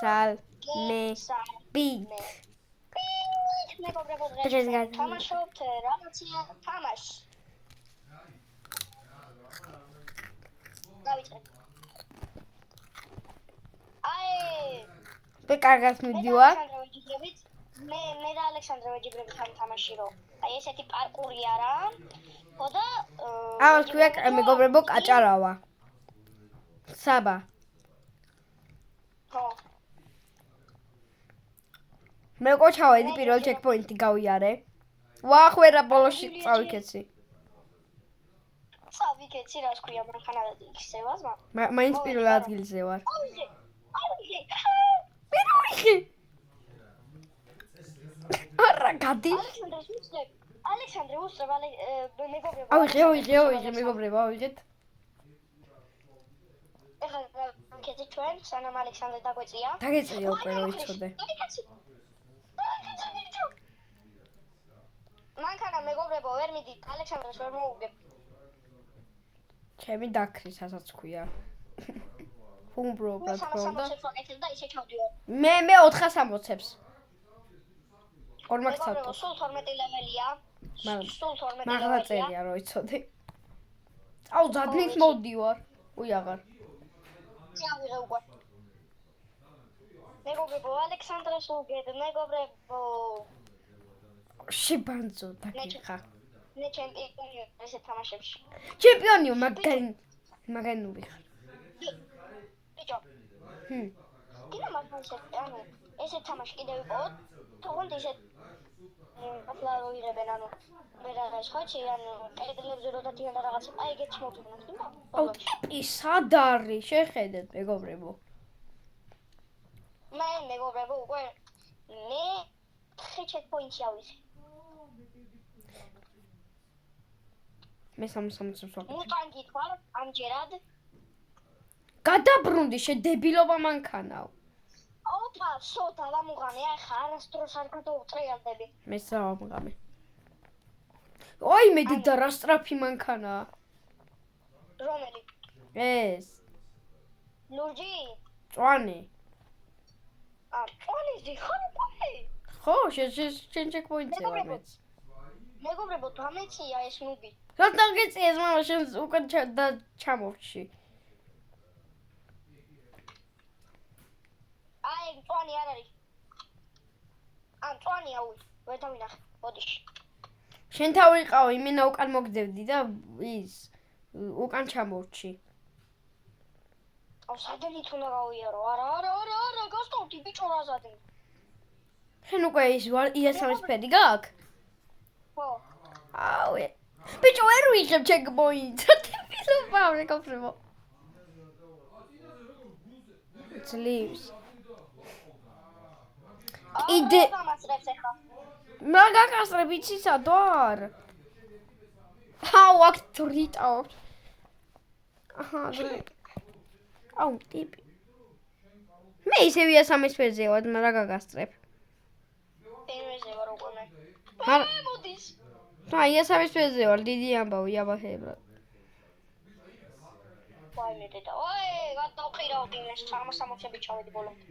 სალმებით. მეგობრებო, დღეს თამაშობთ რაღაცა თამაშს. დავიწყე. მე კარგად მიდივარ. მე და ალექსანდრე ვეჯიბრებით ამ თამაში რო. აი ესეთი პარკური არა. ხო და ამას ქვია მეგობრებო კაჭარავა. საბა. ხო. მე ყოჩავედი პირველ ჩეკპოინტი გავიარე. ვახვერა ბოლოში წავიქეცი. წავიქეცი რას ქვია მანქანა იქცევას მაგრამ. მაინც პირველ ადგილზე ვარ. აუჟე. არა გადი. ალექსანდრე უსწრებ მეგობრებო. ავიღე მეგობრებო ავიღეთ. ეხლა კეთე ჩვენ სანამ ალექსანდრე დაგვეწია. დაგეწია უკვე რო იცოდე. მანქანა მეგობრებო ვერ მიდით ალექსანდრეს ვერ მოუგებ. ჩემი დაქრის ასაც ქვია. უბრალოდ მე 460-ებს. ორმაგ ცალკე. სულ 12 ლეველია. სულ 12 მაგა წერია რო იცოდე. აუ ზადნით მოდივარ. უი აღარ. წავიღე უკვე. მეგობრებო ალექსანდრეს უგებ მეგობრებო. შიბანძო დაგიხა. მე ჩემპიონია ესე თამაშებში. ჩემპიონიო მაგანი ვიხარ. ბიჭო. კიდე მაგასე ანუ ესე თამაში კიდე ვიყოთ. თქონდ ისე აფლა რო იღებენ ანუ მე რაღაც ხოჩი ანუ ტელევიზორზე რო დადიან რაღაც აი ეგეთი მოდიდნენ ხდება. აუ ტიპი სად არის შეხედეთ მეგობრებო. მე მეგობრებო უკვე მე 3 ჩეკპოინტი ავიღე. მე 60-ს ვაკეთებ. მუტანგი თქვა ამჯერად. გადაბრუნდი შედებილობა მანქანაო. ოპა, სოთა ვამუღამე, ახლა არასდროს არ გადაუტრიალდები. მე სავამღამე. ოი მე დიდა რა სტრაფი მანქანაა. რომელი? ეს. ლურჯი? წვანი. წვანი ხარ უკვე? ხო, შენ ჩეკპოინტზე ვარ მეც. მეგობრებო, დამეცია ეს ნუბი. რატომ გეწიეს მამა შენ უკან ჩამორჩი. აი, წვანი არ არის. წვანი აუ, ვერ დავინახე. მოდი. შენ თავიყავ, იმენა უკან მოგდევდი და ის უკან ჩამორჩი. აუ, სადენით უნდა გავიარო? არა, გასტოვდი ბიჭო რა სადენი. შენ უკვე ის იასამის ფერი გაქვს? ხო. აუ, ბიჭო ვერ ვიღებ ჩეკპოინტს. ტიპილობა მეგობრებო. ძლივს. კიდე გამასრებს ახლა. მაგაკასრებ იცი სად ვარ? აუ აქ დრიტავ. აჰა, აუ ტიპი. მე ისე იასამის ფერზე ვარ, მაგრამ რა გაგასწრებ? ფერზე ვარ უკვე მე. მოდის. აი იასამის ფერზე ვარ, დიდი ამბავი აბახებრად. ვაი მე დედა. ოე, გადავყირავ დინეს 60-ები ჩავედი ბოლომდე.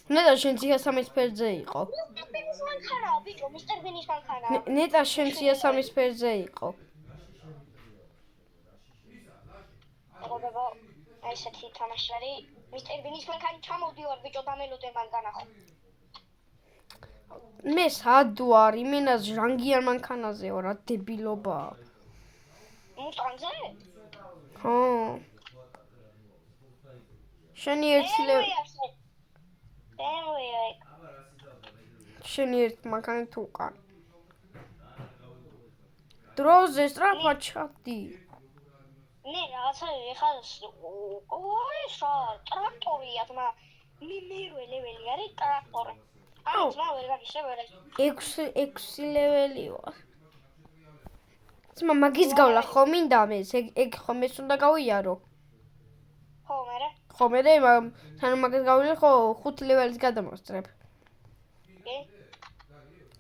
ნეტა შენ იასამის ფერზე იყო. მისტერ ბინის მანქანაა, ბიჭო, მისტერ ბინის მანქანაა. ნეტა შენ იასამის ფერზე იყო. მეგობრებო, აი ესეთი თამაში არის. მისტერ ბინის მანქანა ჩამოვდივარ, ბიჭო, დამელოდე მანქანა ხო. მე სად ვარ? იმენა ჟანგიან მანქანაზე ვარ, რა დებილობაა. მუსტანგზე? ხო. შენი ერთ მანქანით უკან. დროზე სწრაფად ჩადი. მე რაღაცა ეხლა ეს რა ტრაქტორია თმა მერვე ლეველი არის ტრაქტორი. აუ ძმა ვერ გაგიშრე ვერ 6 ლეველი ვარ. ძმა მაგის გავლა ხო მინდა მე ეგ ხომ ეს უნდა გავიარო. ხო მერე? ხო მე სანამ მაგას გავიარე ხო 5 ლეველის გადამოსწრებ.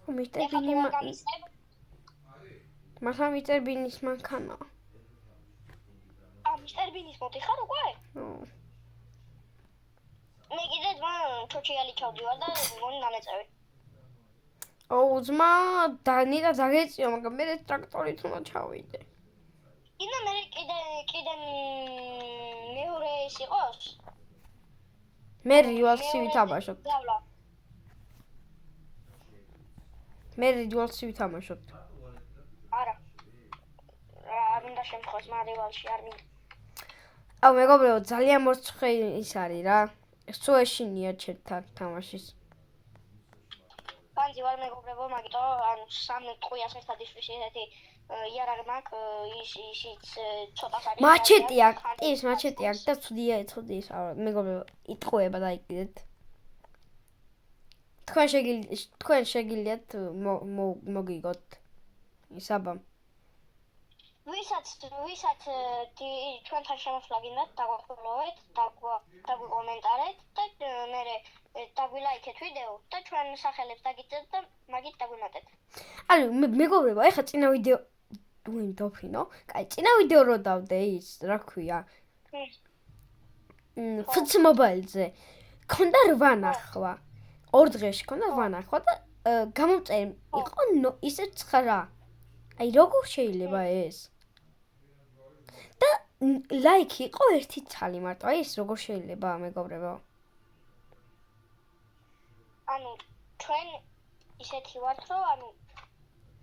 მისტერ ბინი მაგრამ მისტერ ბინის მანქანა. მისტერ ბინის მოდი ხარ უკვე? მე კიდე ჩოჩიალი ჩავდივარ და მგონი დამეწევი. ოუ ძმა დანიდა დაგეწიო, მაგრამ მე ტრაქტორით უნდა ჩავიდე. კიდე მე კიდე მეორე ის იყოს? მე რივალსი ვითამაშოთ. მე რივალსი ვითამაშოთ. არა. არ მინდა შემთხვევას მარივალში არ მინდა. აუ მეგობრებო, ძალიან მოსწრე ის არის რა. სულ ეშინია ჩემთან თამაშის. განძი ვარ მეგობრებო, მაგიტო ანუ 3 ტყვიას ერთად ისვრის ესეთი იარაღი მაქვს, ისიც ცოტას არის. მაჩეტი აქვს, ის მაჩეტი აქვს და ცუდი ის მეგობრებო, იტყუება დაიკიდეთ. თქვენ შეგიძლიათ მოგიგოთ ისაბა. ვისაც ჩვენთან შემოსვლა გინდათ, დაგვახოლოვეთ, დაგვიკომენტარეთ და მე დაგვილაიქეთ ვიდეო და ჩვენ სახელებს დაგიწერთ და მაგით დაგვიმატეთ. ანუ მეგობრებო, ეხლა წინა ვიდეო დოფინო. კაი, წინა ვიდეო რო დავდე ის, რა ქვია? FC Mobile-ზე. ქონდა 8 ნახვა. 2 დღეში ქონდა 8 ნახვა და გამომწერი იყო ისე 9. აი როგორ შეიძლება ეს? და ლაიქი იყო 1 ცალი მარტო. აი ეს როგორ შეიძლება მეგობრებო? ანუ ჩვენ ისეთი ვართ, რომ ანუ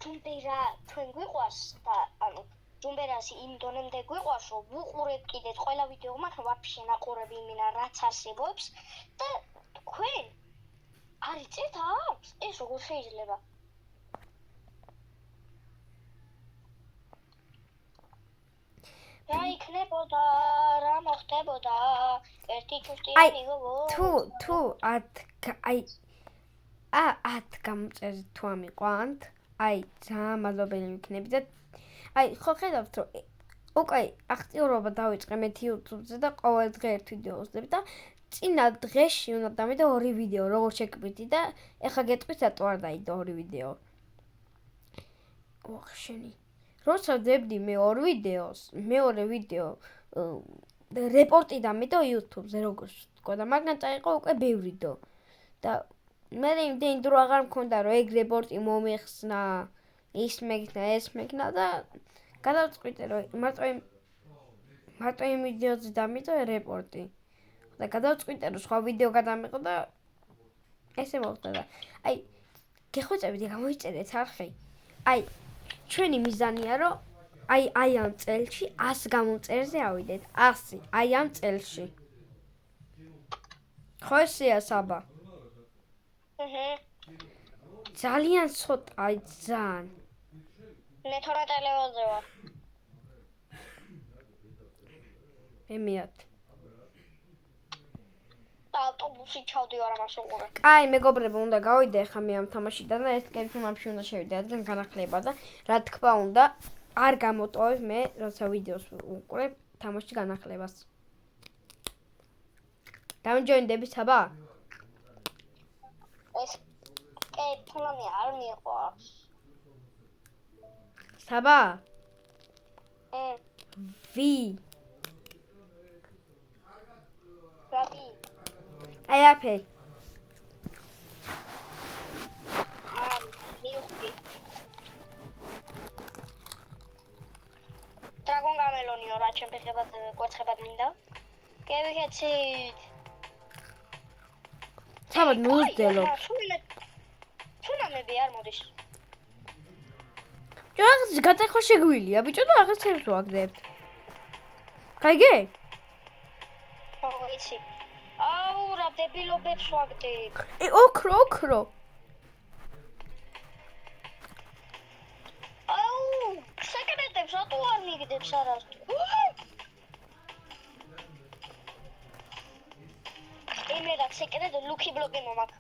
ჯუმბერა ჩვენ გვიყვარს და ანუ ჯუმბერასი იმ დონემდე გვიყვარს, რომ ვუყურებ კიდეც ყველა ვიდეო მაგრამ ვაფშე ნაყურები იმინა რაც არსებობს და თქვენ არ იწევთ აქვს? ეს როგორ შეიძლება? რა იქნებოდა, რა მოხდებოდა? ერთი ჩუსტიანი გოგო. თუ 10 გამწერთ თუ ამიყვანთ, აი ძალიან მადლობელი ვიქნები და აი ხო ხედავთ რომ უკვე აქტიურობა დავიწყე მე YouTube-ზე და ყოველ დღე ერთ ვიდეო ვსდები და წინა დღეში უნდა დამიდო 2 ვიდეო როგორ შეკრიბითი და ეხლა გეტყვით რატო არ დაიდო 2 ვიდეო. ოხშენი. როცა დებდი მე 2 ვიდეოს, მეორე ვიდეო რეპორტი დამიდო YouTube-ზე როგორ თქვა და მაგან წაიყო უკვე ბევრი დო. და მე იმდენი დრო აღარ მქონდა რომ ეგ რეპორტი მომეხსნა, ის მეკნა და გადავწყვიტე რომ მარტო იმ ვიდეოზე დამიდო რეპორტი. და გადავწყვიტე რომ სხვა ვიდეო გადამიყო და ესე მოხდა და აი გეხვეწებით გამოიწერეთ არხი. აი ჩვენი მიზანია რომ აი ამ წელში 100 გამომწერზე ავიდეთ. 100 აი ამ წელში. ხო ესეა საბა. ძალიან ცოტა, აი ძალიან. მე 12 ლეველზე ვარ. ემიათ. ავტობუსით ჩავდივარ ამას უყურე. კაი, მეგობრებო, უნდა გავიდე ხა მე ამ თამაშიდან და ეს კერფიმამში უნდა შევიდე, რადგან განახლება და რა თქმა უნდა, არ გამოტოვებ მე, როცა ვიდეოს უყურებ თამაში განახლებას. დამჯოინდები საბა? ეს კერფიმამი არ მიყვარს. საბა? ვი? რაბი? აი აფე. მიუხვდი. დრაგონ გამელონიო რა ჩემ ფეხებად კვერცხებად მინდა. გევიქეცით. საბა ნუზდელო. თუნამები არ მოდის. რაღაც გადახვა შეგვილია, ბიჭო და ახლა ცერს ვაგდებთ. გაიგე? ხო, იცი. აუ, რა დებილობებს ვაგდებ. ოქრო. აუ, სეკრეტებს რატო არ მიგდებს არას? მე რა სეკრეტ ლუკი ბლოკი მომაქ.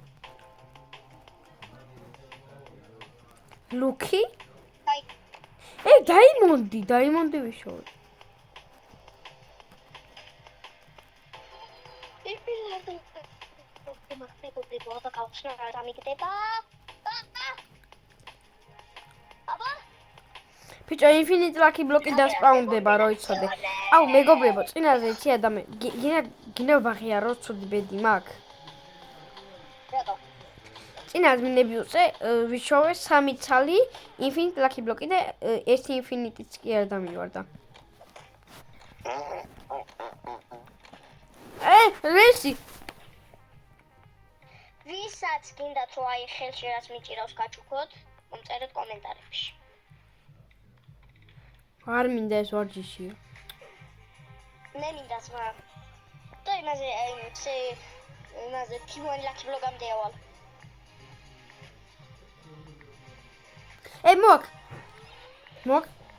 ლუკი? აი. დაიმონდი ვიშოვე. ბიჭო, ინფინიტ ლაკი ბლოკი დასპაუნდება, რო იცოდე. აუ, მეგობრებო, წინაზე იცი ადამიანი, გინდა ვაღიარო ცუდი ბედი მაქვს. წინ ადმინებიუსზე ვიშოვე 3 ცალი ინფინიტ ლაკი ბლოკი და 1 ინფინიტიც კი არ დამივარდა. რესი ვისაც გინდათ რომ აი ხელში რაც მიჭირავს გაჩუქოთ, მომწერეთ კომენტარებში. არ მინდა ეს ვარჯიშია. მე მინდა ზმა. და იმაზე T1 ლაკი ბლოკამდე ავალ.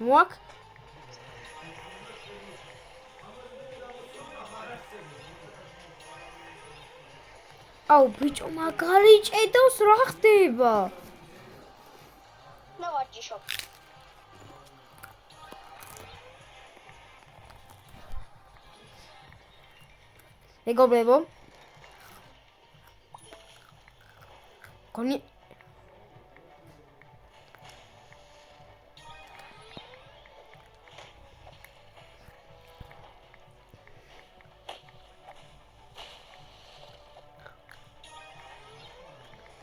მოაკ აუ ბიჭო მაგარი ჭედავს რა ხდება? მე ვარჯიშობ. მეგობრებო კონი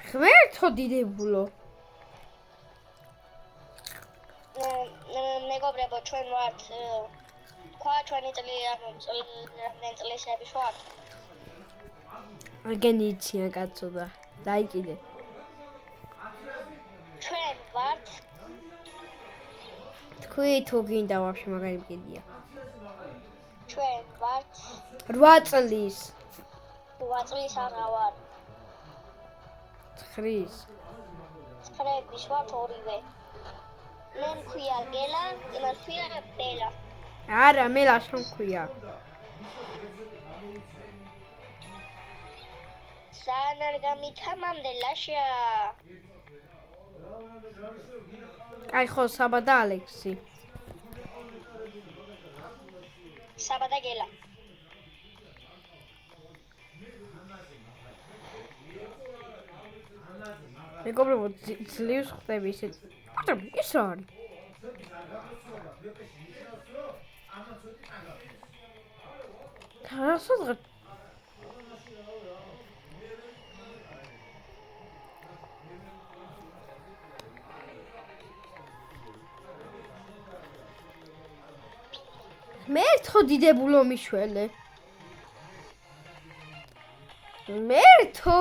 ღმერთო დიდებულო მეგობრებო ჩვენ ვართ თქვა ჩვენი წლისების ვართ. აგენიცია კაცო და დაიკიდე. ჩვენ ვართ თქვი თუ გინდა ვაფშე მაგარი მკიდია. ჩვენ ვართ 8 წლის 8 წლის არა ვარ. 9-ის. 9-ის ვართ ორივე. მე მქვია გელა, იმას მქვია ბელა. არა, მე ლაშა მქვია. სან არ გამითამამდე ლაშა. აი ხო საბა და ალექსი. საბა და გელა. მეგობრებო ძლივს ხდები ისე. ის რა არის? თასოძღ მერთო დიდებულო მიშველე. მერთო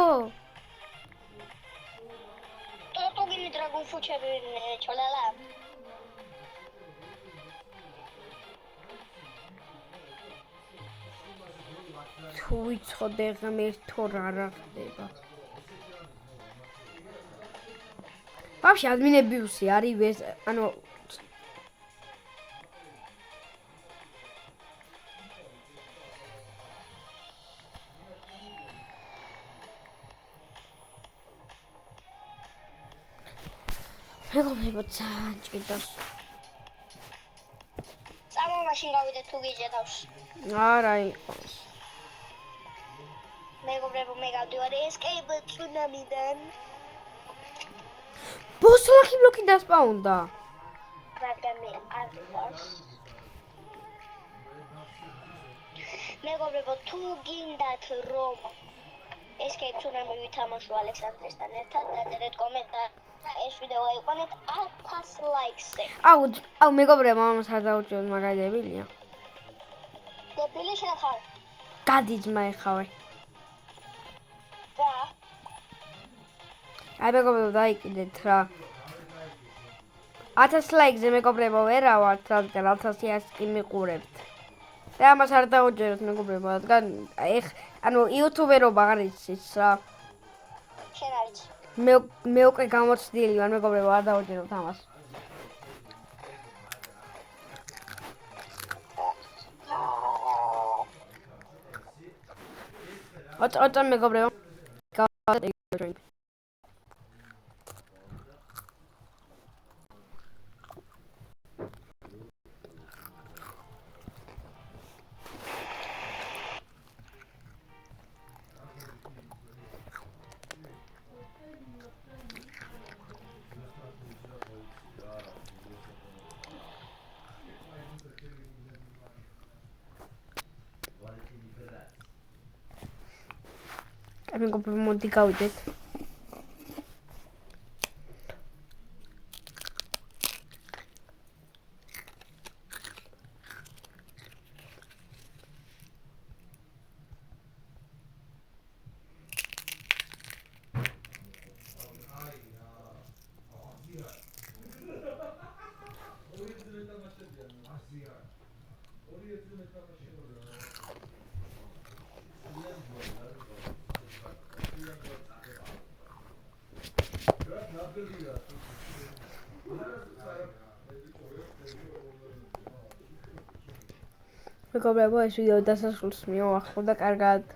ტოტო გინი დრაგონ ფუჩები ჩოლალა. თუ ვიცოდე ღმერთო რა ხდება. ვაფშე ადმინებიუსი არის ანუ მეგობრებო ძალიან ჭირდავს. წამო მაშინ გავიდეთ თუ გიჭედავს. არა იყოს. მეგობრებო მე გავდივარ escape tsunami-დან. ბოსლაკი ბლოკი დასპაუნდა. მაგრამ მე არ ვარ. მეგობრებო თუ გინდათ რომ escape tsunami ვითამაშო ალექსანდრესთან ერთად, დაწერეთ კომენტარში. ეს ვიდეო აიყვანეთ 1000 ლაიქსზე. აუ მეგობრებო ამას არ დაუჭიროთ მაგარი დებილია. დებილი შენ ხარ? გადიძმა ეხავე. და აი მეგობრებო დაიკიდეთ რა. 1000 ლაიქზე მეგობრებო ვერა ვართ, რადგან 1100 კი მიყურებთ. და ამას არ დაუჭიროთ მეგობრებო, რადგან ანუ იუთუბერობა არ იცის რა. შენ არის. მე უკვე გამოცდილი ვარ მეგობრებო, არ დაუჭიროთ ამას. ოტო მეგობრებო. მეგობრებო მოდი გავიდეთ. მეგობრებო, ეს ვიდეო დასასრულს მივახმოვდა კარგად.